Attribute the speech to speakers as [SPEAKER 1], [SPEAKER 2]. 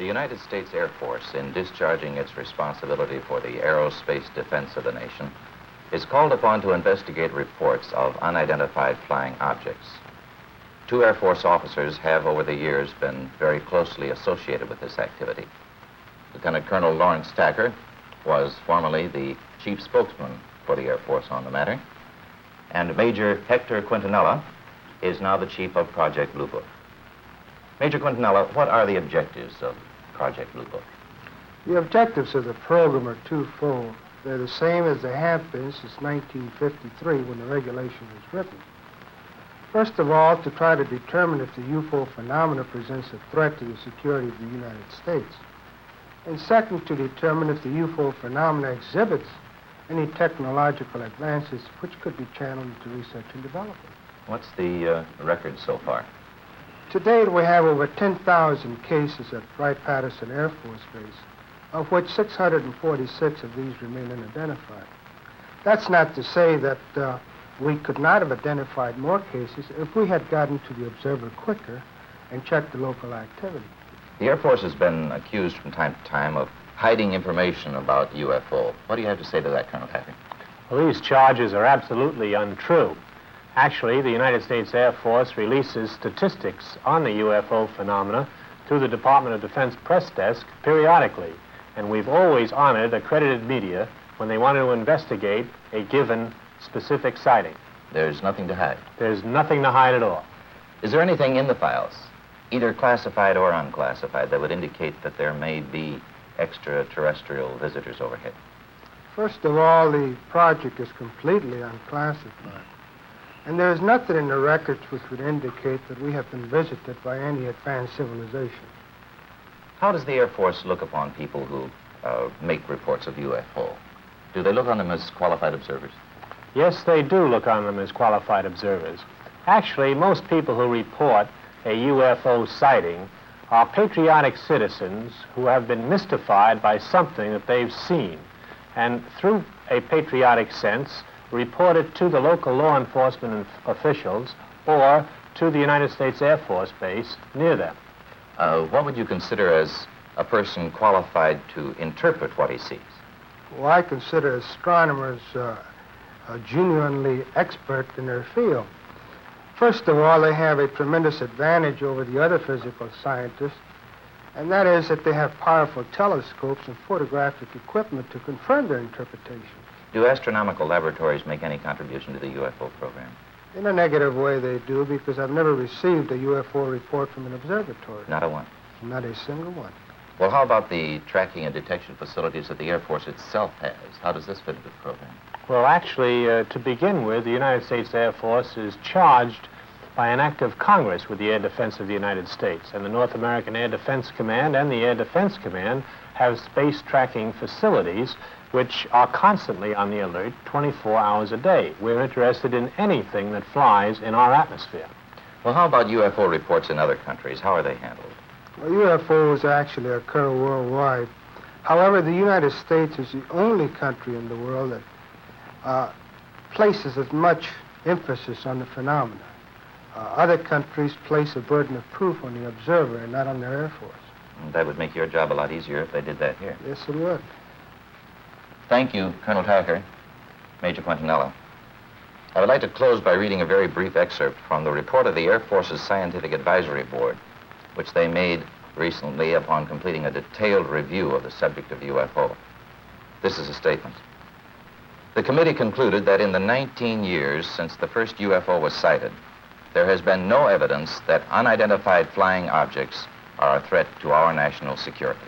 [SPEAKER 1] The United States Air Force, in discharging its responsibility for the aerospace defense of the nation, is called upon to investigate reports of unidentified flying objects. Two Air Force officers have, over the years, been very closely associated with this activity. Lt Col Lawrence Tacker was formerly the chief spokesman for the Air Force on the matter, and Major Hetor Quintanilla is now the chief of Project Blue Book. Major Quintanilla, what are the objectives of Project Blue Book?
[SPEAKER 2] The objectives of the program are twofold. They're the same as they have been since 1953 when the regulation was written. First of all, to try to determine if the UFO phenomena presents a threat to the security of the United States. And second, to determine if the UFO phenomena exhibits any technological advances which could be channeled into research and development.
[SPEAKER 1] What's the record so far?
[SPEAKER 2] To date, we have over 10,000 cases at Wright-Patterson Air Force Base, of which 646 of these remain unidentified. That's not to say that we could not have identified more cases if we had gotten to the observer quicker and checked the local activity.
[SPEAKER 1] The Air Force has been accused from time to time of hiding information about UFO. What do you have to say to that, Colonel Tacker?
[SPEAKER 3] Well, these charges are absolutely untrue. Actually, the United States Air Force releases statistics on the UFO phenomena through the Department of Defense press desk periodically, and we've always honored accredited media when they wanted to investigate a given specific sighting.
[SPEAKER 1] There's nothing to hide?
[SPEAKER 3] There's nothing to hide at all.
[SPEAKER 1] Is there anything in the files, either classified or unclassified, that would indicate that there may be extraterrestrial visitors overhead?
[SPEAKER 2] First of all, the project is completely unclassified. And there is nothing in the records which would indicate that we have been visited by any advanced civilization.
[SPEAKER 1] How does the Air Force look upon people who make reports of UFO? Do they look on them as qualified observers?
[SPEAKER 3] Yes, they do look on them as qualified observers. Actually, most people who report a UFO sighting are patriotic citizens who have been mystified by something that they've seen, and through a patriotic sense, report it to the local law enforcement officials or to the United States Air Force Base near them.
[SPEAKER 1] What would you consider as a person qualified to interpret what he sees?
[SPEAKER 2] Well, I consider astronomers genuinely expert in their field. First of all, they have a tremendous advantage over the other physical scientists, and that is that they have powerful telescopes and photographic equipment to confirm their interpretation.
[SPEAKER 1] Do astronomical laboratories make any contribution to the UFO program?
[SPEAKER 2] In a negative way, they do, because I've never received a UFO report from an observatory.
[SPEAKER 1] Not a one?
[SPEAKER 2] Not a single one.
[SPEAKER 1] Well, how about the tracking and detection facilities that the Air Force itself has? How does this fit into the program?
[SPEAKER 3] Well, actually, to begin with, the United States Air Force is charged by an act of Congress with the air defense of the United States. And the North American Air Defense Command and the Air Defense Command have space tracking facilities which are constantly on the alert 24 hours a day. We're interested in anything that flies in our atmosphere.
[SPEAKER 1] Well, how about UFO reports in other countries? How are they handled?
[SPEAKER 2] Well, UFOs actually occur worldwide. However, the United States is the only country in the world that places as much emphasis on the phenomena. Other countries place a burden of proof on the observer and not on their Air Force.
[SPEAKER 1] That would make your job a lot easier if they did that here.
[SPEAKER 2] Yes, it would.
[SPEAKER 1] Thank you, Colonel Tacker, Major Quintanilla. I would like to close by reading a very brief excerpt from the report of the Air Force's Scientific Advisory Board, which they made recently upon completing a detailed review of the subject of UFO. This is a statement. The committee concluded that in the 19 years since the first UFO was sighted, there has been no evidence that unidentified flying objects are a threat to our national security.